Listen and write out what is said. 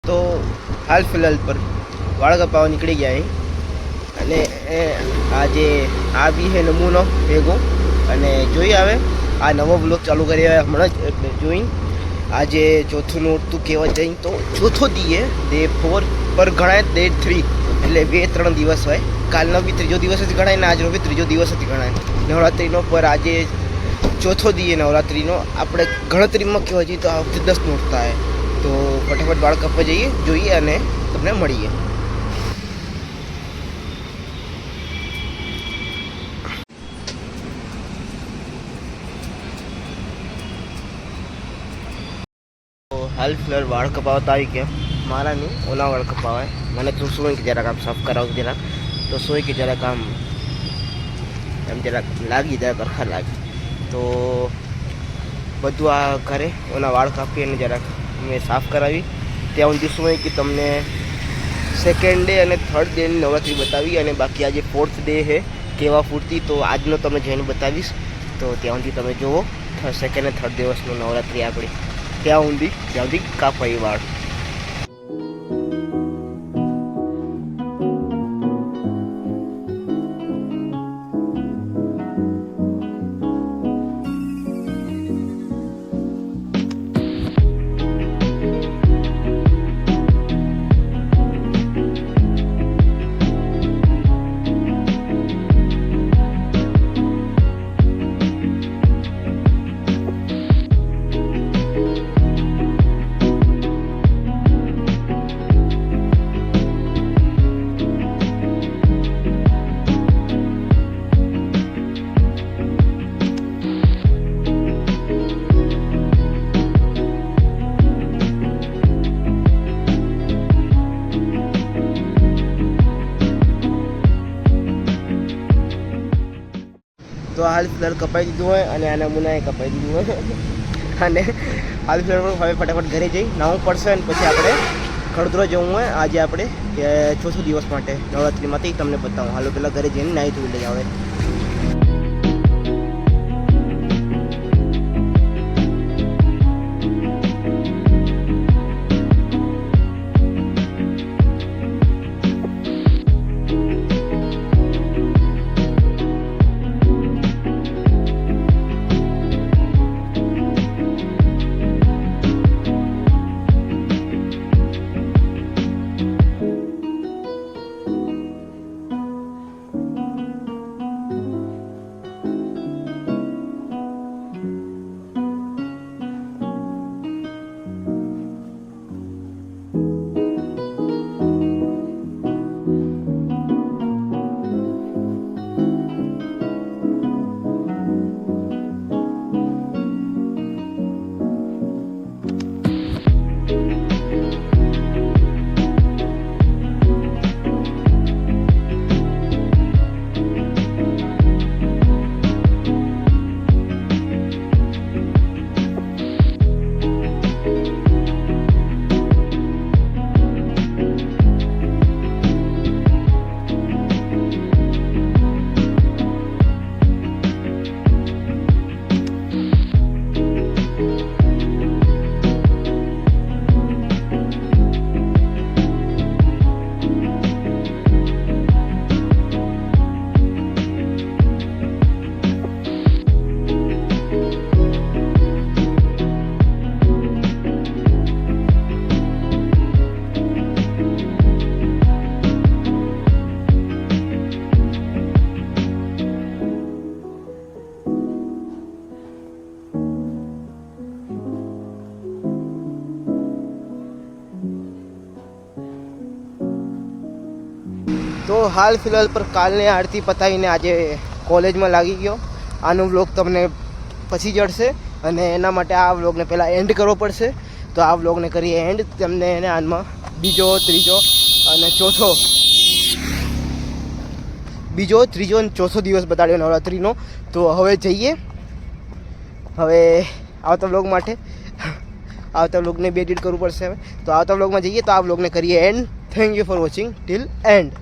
તો હાલ ફિલહાલ પર વાળ કપાવવા નીકળી ગયા અને આજે આ બી છે નમૂનો ભેગો અને જોઈ આવે આ નવો બ્લોગ ચાલુ કરી હમણાં જ જોઈ આજે ચોથું નોરતું કહેવા જઈ તો ચોથો દીએ ડે 4 પર ગણાય ડે 3 એટલે 2-3 દિવસ હોય. કાલનો બી ત્રીજો દિવસ જ ગણાય ને આજનો બી ત્રીજો દિવસ જ ગણાય નવરાત્રિનો. પર આજે ચોથો દીએ નવરાત્રિનો આપણે ગણતરીમાં કહેવા જઈએ તો આ વખતે 10 નોરતા થાય. તો ફટાફટ વાળ કાપવા જઈએ, જોઈએ અને તમને મળીએ. હાલ ફિલહાલ વાળ કપાવતા આવી ગયા. મારા નહીં, ઓલા વાળ કપાવાય. મને તો શું કે જરાક આમ સાફ કરાવું જરાક, તો શું કે જરાક આમ એમ જરાક લાગી જરાક અરખા લાગી. તો બધું આ ઘરે ઓના વાળ કાપી અને જરાક મેં સાફ કરાવી. ત્યાં સુધી શું કે તમને સેકન્ડ ડે અને થર્ડ ડેની નવરાત્રિ બતાવી અને બાકી આજે 4th ડે છે કેવા પૂરતી, તો આજનો તમે જઈને બતાવીશ. તો ત્યાં સુધી તમે જુઓ સેકન્ડ અને થર્ડ દિવસનું નવરાત્રિ આપણી ત્યાં સુધી કાપાઈ વાળ. તો હાલ ફિલહાલ કપાઈ દીધું હોય અને આ નમૂનાએ કપાઈ દીધું હોય અને હાલ ફિલહાલ હવે ફટાફટ ઘરે જઈ નાવું પડશે અને પછી આપણે ખડદરો જવું હોય. આજે આપણે ચોથો દિવસ માટે નવરાત્રિમાંથી તમને બતાવું. હાલો પહેલાં ઘરે જઈને નાહી ધોઈ લઈ આવે. તો હાલ ફિલહાલ પર કાલની આરતી પતાવીને આજે કોલેજમાં લાગી ગયો. આનો વ્લોગ તમને પછી જડશે અને એના માટે આ વ્લોગને પહેલાં એન્ડ કરવો પડશે. તો આ વ્લોગને કરીએ એન્ડ. તમને એને આનમાં બીજો, ત્રીજો અને ચોથો દિવસ બતાડ્યો નવરાત્રિનો. તો હવે જઈએ હવે આવતા વ્લોગ માટે. આવતા વ્લોગને બે એડિટ કરવું પડશે હવે. તો આવતા વ્લોગમાં જઈએ. તો આ વ્લોગને કરીએ and. Thank you for watching till and.